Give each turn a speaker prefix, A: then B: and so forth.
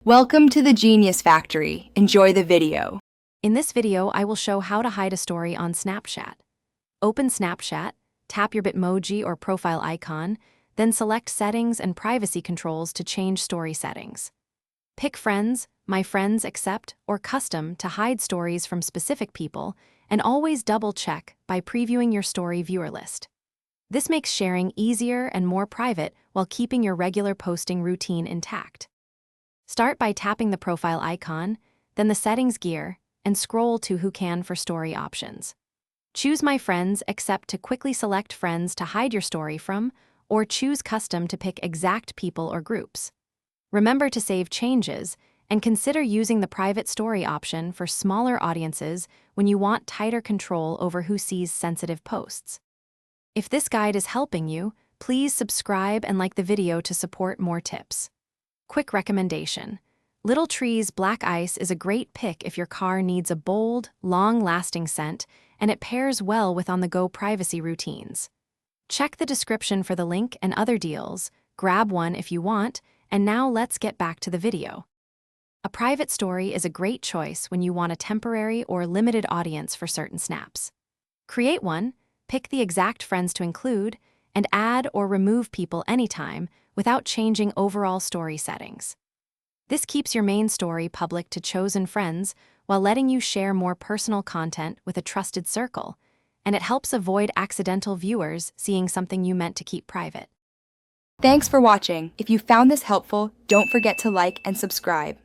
A: Welcome to the Genius Factory. Enjoy the video.
B: In this video, I will show how to hide a story on Snapchat. Open Snapchat, tap your Bitmoji or profile icon, then select Settings and Privacy Controls to change story settings. Pick Friends, My Friends Accept, or Custom to hide stories from specific people, and always double-check by previewing your story viewer list. This makes sharing easier and more private while keeping your regular posting routine intact. Start by tapping the profile icon, then the Settings gear, and scroll to Who Can for story options. Choose My Friends Accept to quickly select friends to hide your story from, or choose Custom to pick exact people or groups. Remember to save changes, and consider using the Private Story option for smaller audiences when you want tighter control over who sees sensitive posts. If this guide is helping you, please subscribe and like the video to support more tips. Quick recommendation. Little Trees Black Ice is a great pick if your car needs a bold, long-lasting scent, and it pairs well with on-the-go privacy routines. Check the description for the link and other deals, grab one if you want, and now let's get back to the video. A private story is a great choice when you want a temporary or limited audience for certain snaps. Create one, pick the exact friends to include, and add or remove people anytime without changing overall story settings. This keeps your main story public to chosen friends while letting you share more personal content with a trusted circle, and it helps avoid accidental viewers seeing something you meant to keep private.
A: Thanks for watching. If you found this helpful, don't forget to like and subscribe.